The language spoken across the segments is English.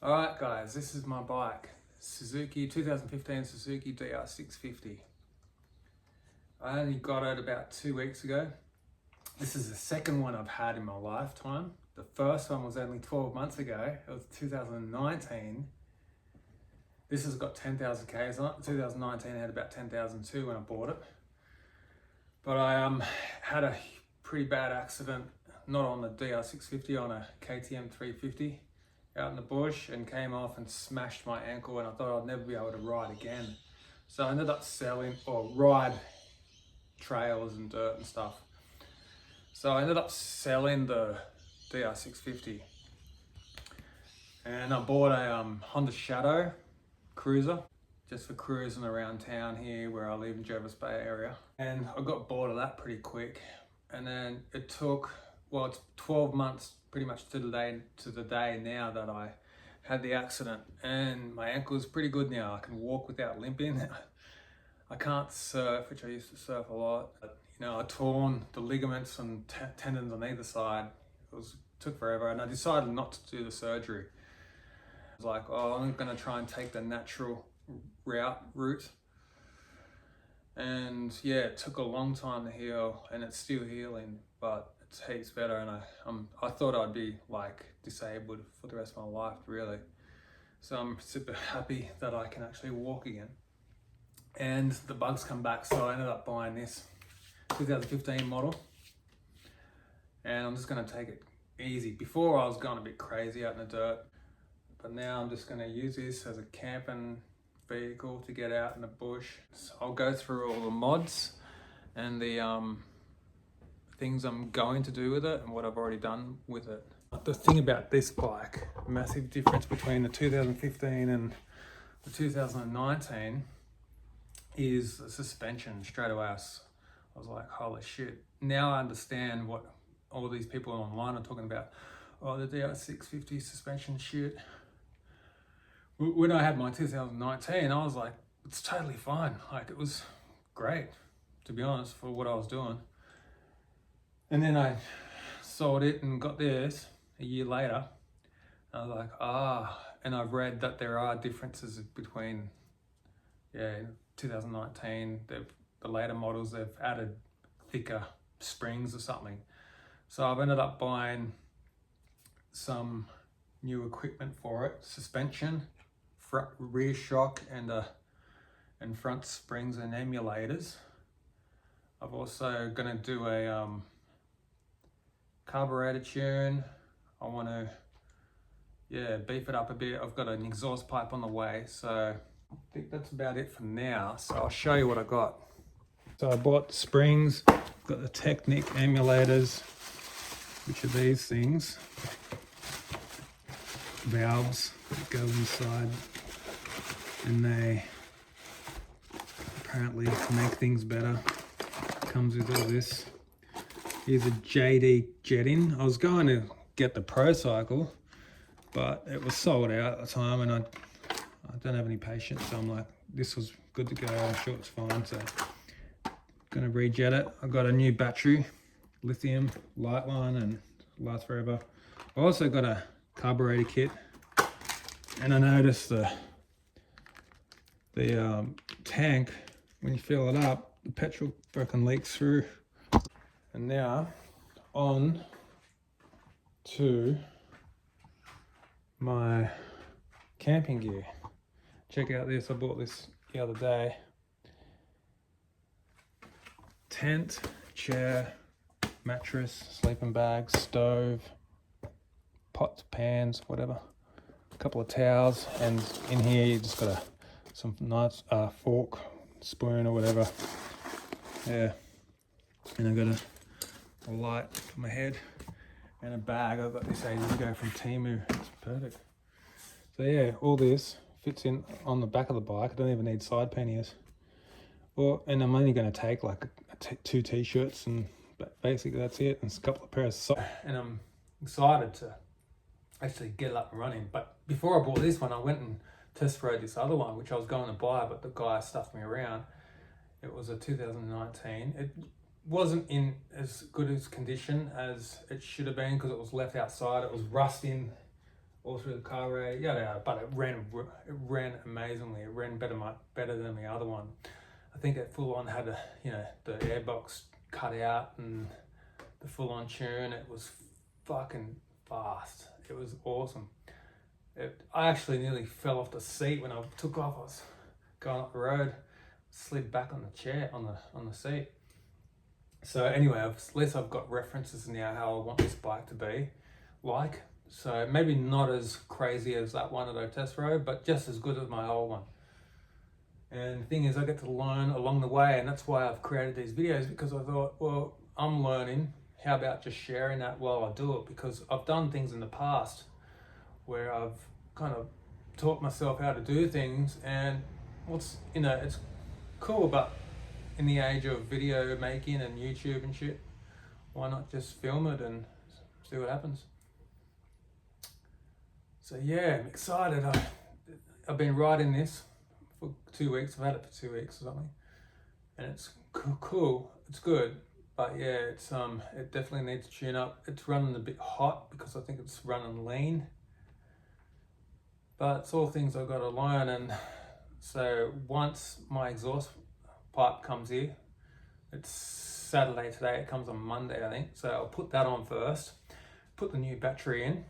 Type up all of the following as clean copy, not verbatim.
Alright guys, this is my bike. Suzuki 2015 Suzuki Dr650. I only got it about 2 weeks ago. This is the second one I've had in my lifetime. The first one was only 12 months ago. It was 2019. This has got 10,000 Ks on it. 2019 had about 10,002 when I bought it. But I had a pretty bad accident, not on the Dr650, on a KTM 350 out in the bush, and came off and smashed my ankle, and I thought I'd never be able to ride again. So I ended up selling, or ride trails and dirt and stuff. So I ended up selling the Dr650, and I bought a Honda Shadow Cruiser just for cruising around town here where I live in Jervis Bay area. And I got bored of that pretty quick, and then it took, well, it's 12 months pretty much to the day now that I had the accident, and my ankle is pretty good now. I can walk without limping. I can't surf, which I used to surf a lot. But, you know, I torn the ligaments and tendons on either side. It took forever, and I decided not to do the surgery. I was like, oh, I'm gonna try and take the natural route. And yeah, it took a long time to heal, and it's still healing, but it's heaps better. And I thought I'd be like disabled for the rest of my life, really. So I'm super happy that I can actually walk again. And the bugs come back, so I ended up buying this 2015 model. And I'm just gonna take it easy. Before I was going a bit crazy out in the dirt, but now I'm just gonna use this as a camping vehicle to get out in the bush. So I'll go through all the mods and the things I'm going to do with it and what I've already done with it. The thing about this bike, massive difference between the 2015 and the 2019, is the suspension. Straight away I was like, holy shit. Now I understand what all these people online are talking about. Oh, the Dr650 suspension shit. When I had my 2019, I was like, it's totally fine. Like, it was great, to be honest, for what I was doing. And then I sold it and got this a year later. I was like, and I've read that there are differences between, 2019, the later models, they've added thicker springs or something. So I've ended up buying some new equipment for it: suspension, front rear shock, and front springs and emulators. I've also gonna do a carburetor tune. I want to beef it up a bit. I've got an exhaust pipe on the way, so I think that's about it for now. So I'll show you what I got. So I bought the springs, got the Technic emulators, which are these things, valves that go inside, and they apparently make things better. Comes with all this. Here's a JD Jetting. I was going to get the Pro Cycle, but it was sold out at the time, and I don't have any patience, so I'm like, this was good to go. I'm sure it's fine, so gonna rejet it. I got a new battery, lithium light line, and lasts forever. I also got a carburetor kit, and I noticed the tank, when you fill it up, the petrol fucking leaks through. And now on to my camping gear. Check out this. I bought this the other day. Tent, chair, mattress, sleeping bag, stove, pots, pans, whatever. A couple of towels, and in here you just got some nice fork, spoon or whatever. Yeah, and I got a light for my head and a bag. I got this ages ago from Temu. It's perfect. So yeah, all this fits in on the back of the bike. I don't even need side panniers. And I'm only going to take like two t-shirts, and basically that's it, and a couple of pairs of socks. And I'm excited to actually get it up and running. But before I bought this one, I went and test rode this other one, which I was going to buy, but the guy stuffed me around. It was a 2019. It wasn't in as good as condition as it should have been because it was left outside. It was rusting all through the carburetor, yada yada. But it ran amazingly. It ran better than the other one. I think it full on had the airbox cut out and the full on tune. It was fucking fast. It was awesome. I actually nearly fell off the seat when I took off. I was going up the road, slid back on the chair on the seat. So anyway, at least I've got references now how I want this bike to be like. So maybe not as crazy as that one that I test rode, but just as good as my old one. And the thing is, I get to learn along the way, and that's why I've created these videos, because I thought, well, I'm learning. How about just sharing that while I do it? Because I've done things in the past where I've kind of taught myself how to do things, and it's cool, but in the age of video making and YouTube and shit, why not just film it and see what happens? So yeah, I'm excited. I've been riding this for 2 weeks. I've had it for 2 weeks or something, and it's cool. It's good, but yeah, it definitely needs to tune up. It's running a bit hot because I think it's running lean, but it's all things I've got to learn. And so once my exhaust pipe comes here, it's Saturday today, it comes on Monday I think, so I'll put that on first, put the new battery in,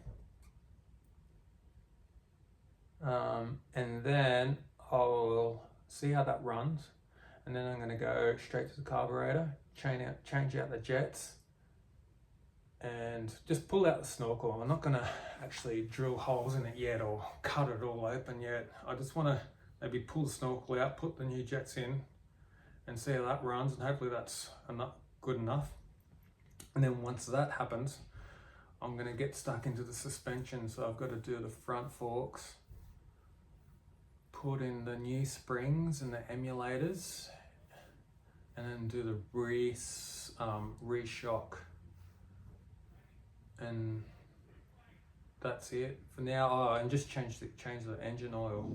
and then I'll see how that runs, and then I'm going to go straight to the carburetor, change out the jets, and just pull out the snorkel. I'm not going to actually drill holes in it yet or cut it all open yet. I just want to maybe pull the snorkel out, put the new jets in, and see how that runs, and hopefully that's good enough. And then once that happens, I'm going to get stuck into the suspension. So I've got to do the front forks, put in the new springs and the emulators, and then do the re-shock, and that's it for now. Oh, and just change the engine oil.